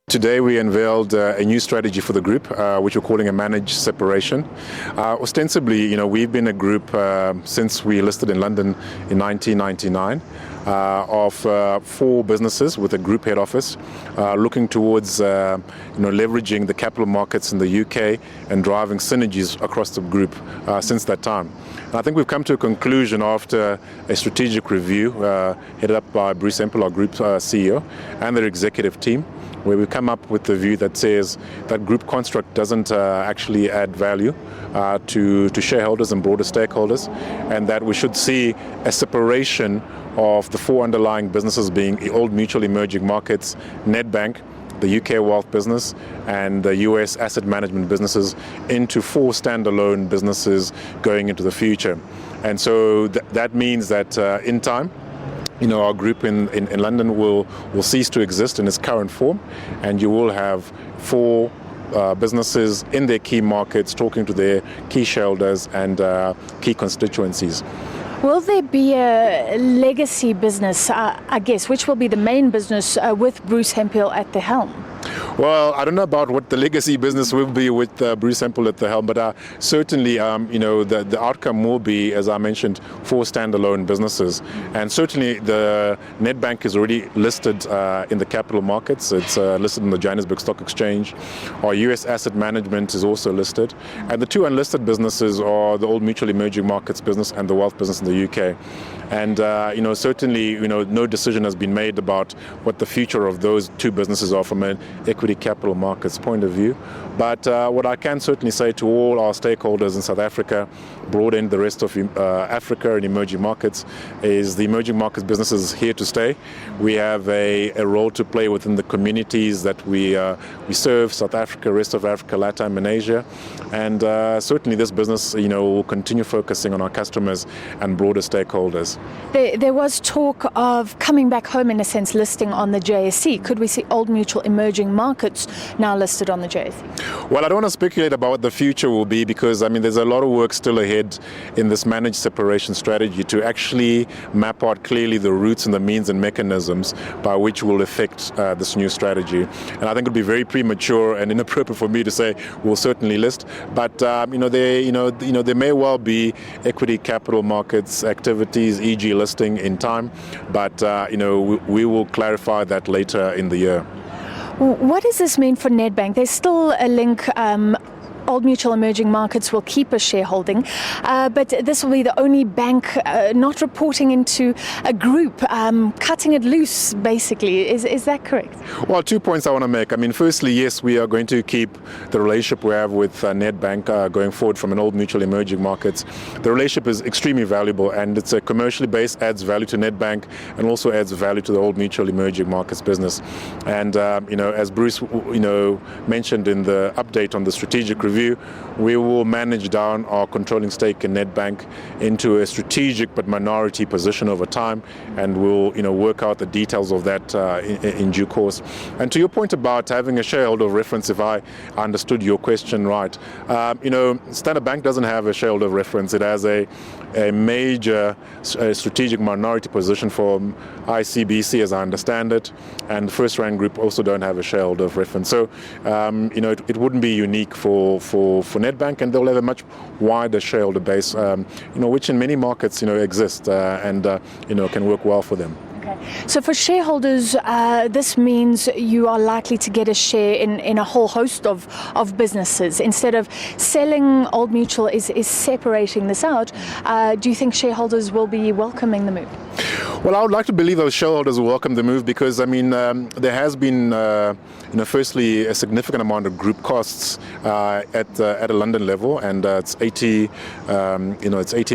Today we unveiled a new strategy for the group, which we're calling a managed separation. Ostensibly, we've been a group since we listed in London in 1999 of 4 businesses with a group head office, looking towards leveraging the capital markets in the UK and driving synergies across the group since that time. And I think we've come to a conclusion after a strategic review headed up by Bruce Hemphill, our group CEO, and their executive team, where we come up with the view that says that group construct doesn't actually add value to shareholders and broader stakeholders, and that we should see a separation of the 4 underlying businesses being Old Mutual Emerging Markets, Nedbank, the UK wealth business, and the US asset management businesses into 4 standalone businesses going into the future. And so that means that in time, our group in London will cease to exist in its current form, and you will have 4 businesses in their key markets talking to their key shareholders and key constituencies. Will there be a legacy business, I guess, which will be the main business with Bruce Hemphill at the helm? Well, I don't know about what the legacy business will be with Bruce Hemphill at the helm, but certainly, the outcome will be, as I mentioned, 4 standalone businesses. And certainly, the Nedbank is already listed in the capital markets. It's listed in the Johannesburg Stock Exchange. Our US asset management is also listed. And the 2 unlisted businesses are the Old Mutual Emerging Markets business and the wealth business in the UK. And, certainly, no decision has been made about what the future of those 2 businesses are from an equity capital markets point of view. But what I can certainly say to all our stakeholders in South Africa, broader in the rest of Africa and emerging markets, is the emerging markets business is here to stay. We have a role to play within the communities that we serve, South Africa, rest of Africa, LATAM and Asia. And certainly this business, will continue focusing on our customers and broader stakeholders. There was talk of coming back home, in a sense, listing on the JSE. Could we see Old Mutual Emerging Markets now listed on the JSE? Well, I don't want to speculate about what the future will be because, there's a lot of work still ahead in this managed separation strategy to actually map out clearly the routes and the means and mechanisms by which we'll effect this new strategy. And I think it would be very premature and inappropriate for me to say we'll certainly list, but there may well be equity capital markets activities, e.g. listing in time, but we will clarify that later in the year. What does this mean for Nedbank? There's still a link. Old Mutual Emerging Markets will keep a shareholding, but this will be the only bank not reporting into a group, cutting it loose, basically. Is that correct? Well, 2 points I want to make. Firstly, yes, we are going to keep the relationship we have with Nedbank going forward from an Old Mutual Emerging Markets. The relationship is extremely valuable, and it's a commercially based, adds value to Nedbank, and also adds value to the Old Mutual Emerging Markets business. And, as Bruce, mentioned in the update on the strategic review, we will manage down our controlling stake in Nedbank into a strategic but minority position over time, and we'll work out the details of that in due course. And to your point about having a shareholder of reference, if I understood your question right, Standard Bank doesn't have a shareholder of reference. It has a major strategic minority position from SABC, as I understand it, and the First Rank Group also don't have a shareholder of reference. So, it wouldn't be unique for Nedbank, and they'll have a much wider shareholder base, which in many markets, exists and can work well for them. So for shareholders, this means you are likely to get a share in a whole host of businesses. Instead of selling Old Mutual, is separating this out. Do you think shareholders will be welcoming the move? Well, I would like to believe those shareholders will welcome the move because, there has been, firstly, a significant amount of group costs at a London level, and it's 80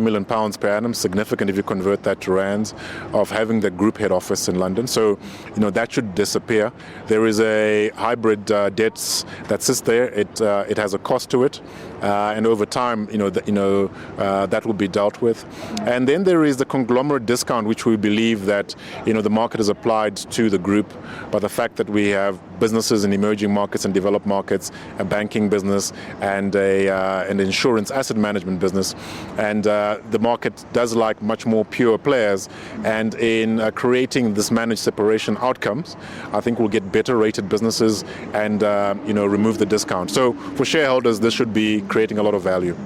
million pounds per annum, significant if you convert that to rands, of having the group head office in London. So, that should disappear. There is a hybrid debts that sits there. It has a cost to it. and over time, that will be dealt with. And then there is the conglomerate discount, which we believe that the market has applied to the group by the fact that we have businesses in emerging markets and developed markets, a banking business, and an insurance asset management business, and the market does like much more pure players. And in creating this managed separation outcomes, I think we'll get better rated businesses and remove the discount. So for shareholders, this should be creating a lot of value.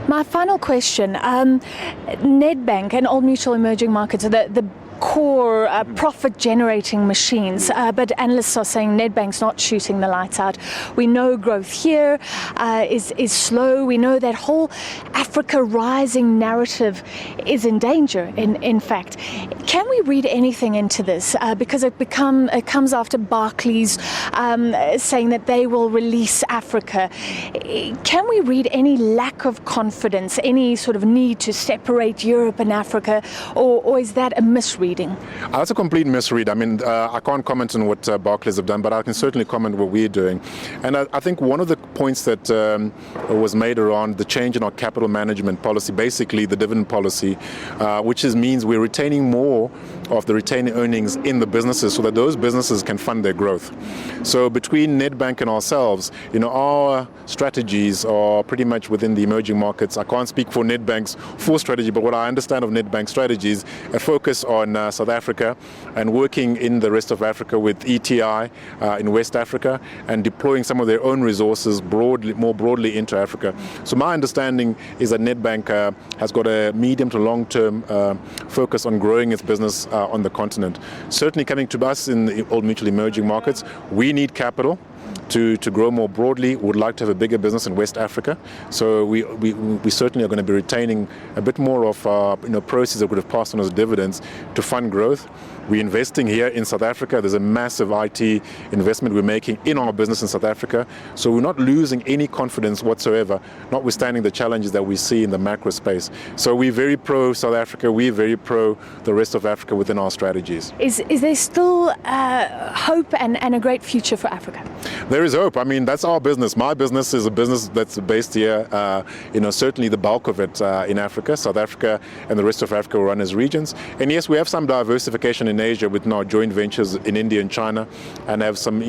My final question, Nedbank and Old Mutual Emerging Markets are the core profit-generating machines, but analysts are saying Nedbank's not shooting the lights out. We know growth here is slow. We know that whole Africa rising narrative is in danger, in fact. Can we read anything into this? Because it comes after Barclays saying that they will release Africa. Can we read any lack of confidence, any sort of need to separate Europe and Africa, or is that a misreading? That's a complete misread. I mean, I can't comment on what Barclays have done, but I can certainly comment what we're doing. And I think one of the points that was made around the change in our capital management policy, basically the dividend policy, which means we're retaining more of the retained earnings in the businesses so that those businesses can fund their growth. So between Nedbank and ourselves, our strategies are pretty much within the emerging markets. I can't speak for Nedbank's full strategy, but what I understand of Nedbank's strategies, a focus on South Africa and working in the rest of Africa with ETI in West Africa and deploying some of their own resources more broadly into Africa. So my understanding is that Nedbank has got a medium to long-term focus on growing its business on the continent. Certainly coming to us in the Old Mutual Emerging Markets, we need capital to grow more broadly. We would like to have a bigger business in West Africa. So we certainly are going to be retaining a bit more of proceeds that would have passed on as dividends to fund growth. We're investing here in South Africa. There's a massive IT investment we're making in our business in South Africa. So we're not losing any confidence whatsoever, notwithstanding the challenges that we see in the macro space. So we're very pro South Africa. We're very pro the rest of Africa within our strategies. Is there still hope and a great future for Africa? There is hope. I mean, that's our business. My business is a business that's based here, certainly the bulk of it in Africa. South Africa and the rest of Africa will run as regions. And yes, we have some diversification in Asia with now joint ventures in India and China, and have some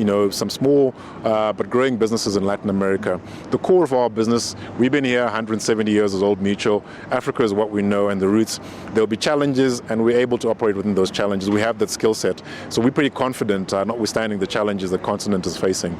small but growing businesses in Latin America. The core of our business, we've been here 170 years as Old Mutual. Africa is what we know and the roots. There'll be challenges, and we're able to operate within those challenges. We have that skill set. So we're pretty confident, notwithstanding the challenges the continent is facing.